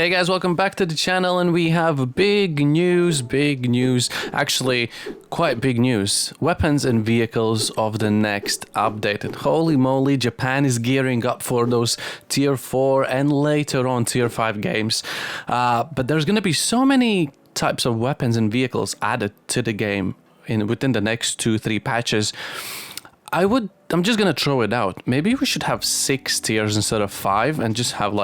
Hey guys, welcome back to the channel, and we have big news, actually quite big news. Weapons and vehicles of the next update. And holy moly, Japan is gearing up for those tier 4 and later on tier 5 games. But there's gonna be so many types of weapons and vehicles added to the game within the next 2-3 patches. I'm just gonna throw it out. Maybe we should have 6 tiers instead of 5 and just have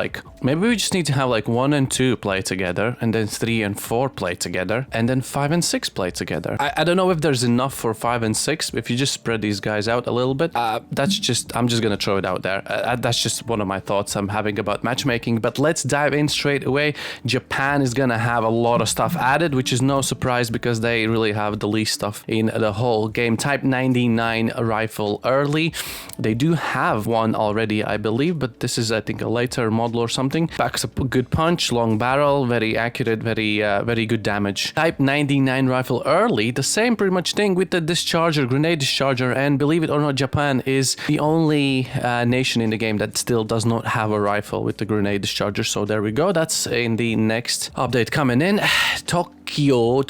maybe we just need to have 1 and 2 play together, and then 3 and 4 play together, and then 5 and 6 play together. I don't know if there's enough for 5 and 6. If you just spread these guys out a little bit, I'm just gonna throw it out there. That's just one of my thoughts I'm having about matchmaking. But let's dive in straight away. Japan is gonna have a lot of stuff added, which is no surprise because they really have the least stuff in the whole game. Type 99 rifle early. They do have one already, I believe, but this is, I think, a later model or something. Packs a good punch, long barrel, very accurate, very good damage. Type 99 rifle early, the same pretty much thing with the discharger, grenade discharger, and believe it or not, Japan is the only nation in the game that still does not have a rifle with the grenade discharger. So there we go. That's in the next update coming in. Tokyo,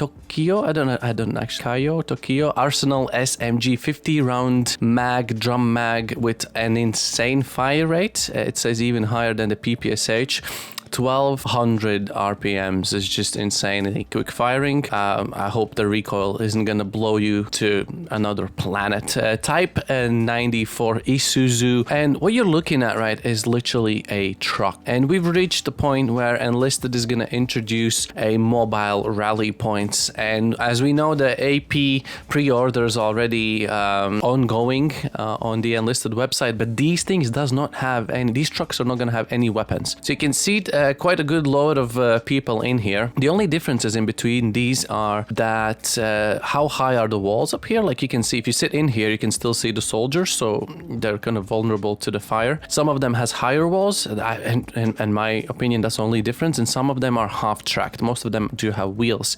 I don't know, Tokyo Arsenal SMG 50 round mag, drum mag with an insane fire rate. It says even higher than the PPSH. 1200 RPMs is just insanely quick firing. I hope the recoil isn't gonna blow you to another planet. Type 94 Isuzu, and what you're looking at, right, is literally a truck. And we've reached the point where Enlisted is gonna introduce a mobile rally points, and as we know, the AP pre-order is already ongoing on the Enlisted website, but these things does not have any, these trucks are not gonna have any weapons. So you can see quite a good load of people in here. The only differences in between these are that how high are the walls up here. Like you can see, if you sit in here, you can still see the soldiers, so they're kind of vulnerable to the fire. Some of them has higher walls, and in my opinion, that's the only difference. And some of them are half-tracked. Most of them do have wheels.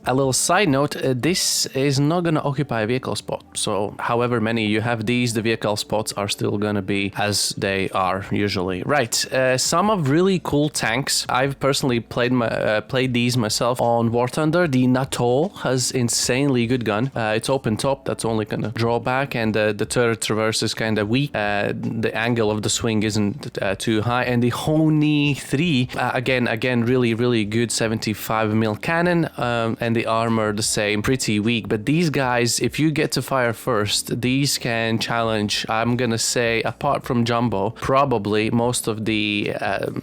A little side note, this is not going to occupy a vehicle spot. So however many you have these, the vehicle spots are still going to be as they are usually. Right, some of really cool tanks. I've personally played these myself on War Thunder. The NATO has insanely good gun. It's open top, that's only kind of drawback, and the turret traverse is kind of weak. The angle of the swing isn't too high, and the Honi 3 again really good 75mm cannon, and the armor the same, pretty weak. But these guys, if you get to fire first, these can challenge, I'm gonna say, apart from Jumbo, probably most of the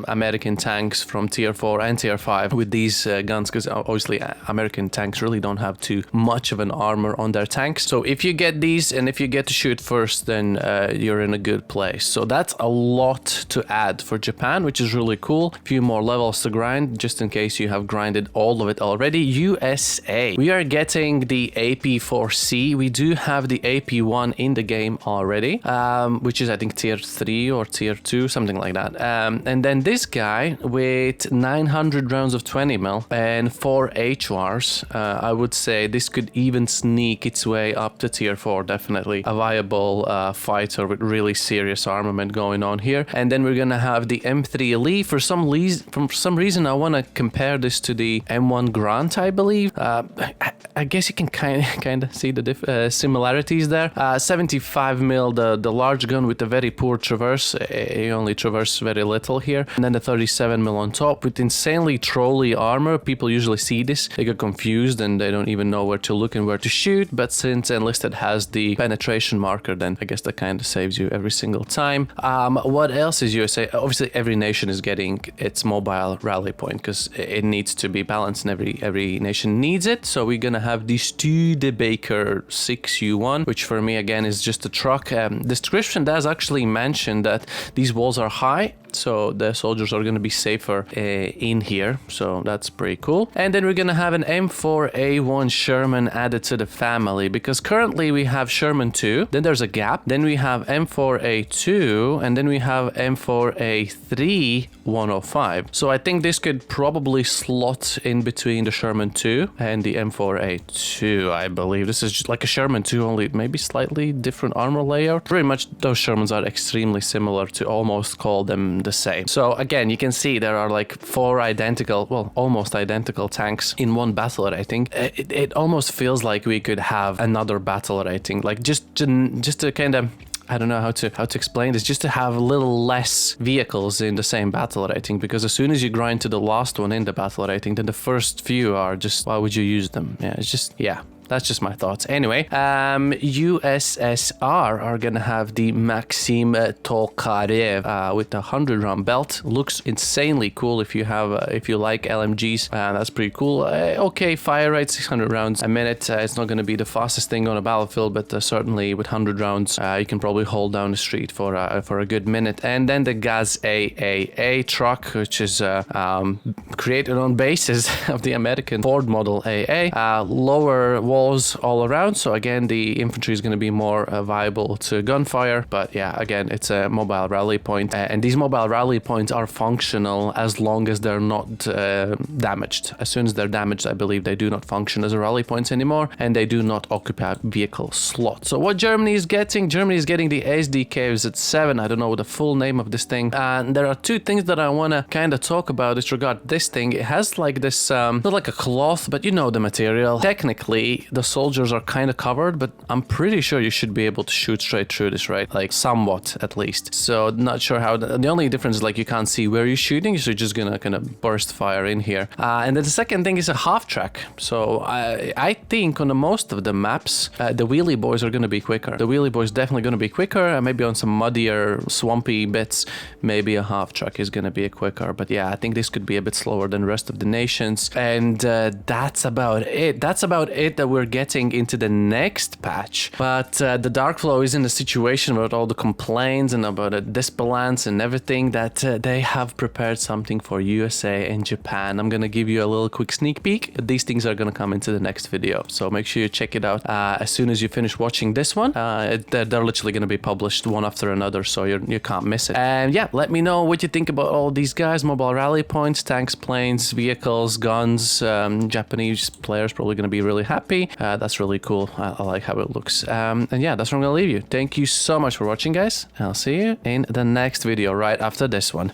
American tanks from tier 4 and tier 5 with these guns, because obviously American tanks really don't have too much of an armor on their tanks. So if you get these and if you get to shoot first, then you're in a good place. So that's a lot to add for Japan, which is really cool. A few more levels to grind, just in case you have grinded all of it already. USA, we are getting the AP4C. We do have the AP1 in the game already, which is I think tier 3 or tier 2, something like that. And then this guy with 900 rounds of 20mm and 4 HWARs, I would say this could even sneak its way up to tier 4. Definitely a viable fighter with really serious armament going on here. And then we're gonna have the M3 Lee. For some reason, I want to compare this to the M1 Grant, I believe. I guess you can kind of see the similarities there. 75mm, the large gun with the very poor traverse. You only traverse very little here. And then the 37mm on top with insanely trolly armor. People usually see this, they get confused and they don't even know where to look and where to shoot. But since Enlisted has the penetration marker, then I guess that kind of saves you every single time. What else is USA? Obviously, every nation is getting its mobile rally point because it needs to be balanced, and every nation needs it. So we're gonna have the Studebaker 6U1, which for me again is just a truck. Description does actually mention that these walls are high, so the soldiers are going to be safer in here, so that's pretty cool. And then we're going to have an M4A1 Sherman added to the family, because currently we have Sherman 2, then there's a gap, then we have M4A2, and then we have M4A3 105. So I think this could probably slot in between the Sherman 2 and the M4A2, I believe. This is just like a Sherman 2, only maybe slightly different armor layout. Pretty much those Shermans are extremely similar to almost call them the same. So again, you can see there are like 4 identical, well, almost identical tanks in one battle rating. It almost feels like we could have another battle rating, like just to kind of, I don't know how to explain this, just to have a little less vehicles in the same battle rating, because as soon as you grind to the last one in the battle rating, then the first few are just, why would you use them? Yeah, it's just, yeah. That's just my thoughts. Anyway, USSR are gonna have the Maxim Tokarev with the 100-round belt. Looks insanely cool if you have if you like LMGs. That's pretty cool. Okay, fire rate 600 rounds a minute. It's not gonna be the fastest thing on a battlefield, but certainly with 100 rounds, you can probably hold down the street for a good minute. And then the Gaz AAA truck, which is created on basis of the American Ford Model AA. Lower wall all around, so again the infantry is going to be more viable to gunfire, but yeah, again it's a mobile rally point, and these mobile rally points are functional as long as they're not damaged. As soon as they're damaged, I believe they do not function as rally points anymore, and they do not occupy vehicle slots. So what Germany is getting the SDKs at 7. I don't know the full name of this thing, and there are 2 things that I want to kind of talk about with regard to this thing. It has like this not like a cloth, but you know the material. Technically the soldiers are kind of covered, but I'm pretty sure you should be able to shoot straight through this, right? Like somewhat at least. So not sure how. The only difference is like you can't see where you're shooting, so you're just gonna kind of burst fire in here. And then the second thing is a half track. So I think on the most of the maps, the wheelie boys are gonna be quicker. The wheelie boys definitely gonna be quicker. Maybe on some muddier, swampy bits, maybe a half track is gonna be quicker. But yeah, I think this could be a bit slower than the rest of the nations. And that's about it. That's about it that we're getting into the next patch. But the Dark Flow is in a situation with all the complaints and about a disbalance and everything that they have prepared something for USA and Japan. I'm gonna give you a little quick sneak peek. These things are gonna come into the next video, so make sure you check it out as soon as you finish watching this one. They're literally gonna be published one after another, so you can't miss it. And yeah, let me know what you think about all these guys. Mobile rally points, tanks, planes, vehicles, guns. Japanese players probably gonna be really happy. That's really cool. I like how it looks. And yeah, that's where I'm gonna leave you. Thank you so much for watching, guys. I'll see you in the next video right after this one.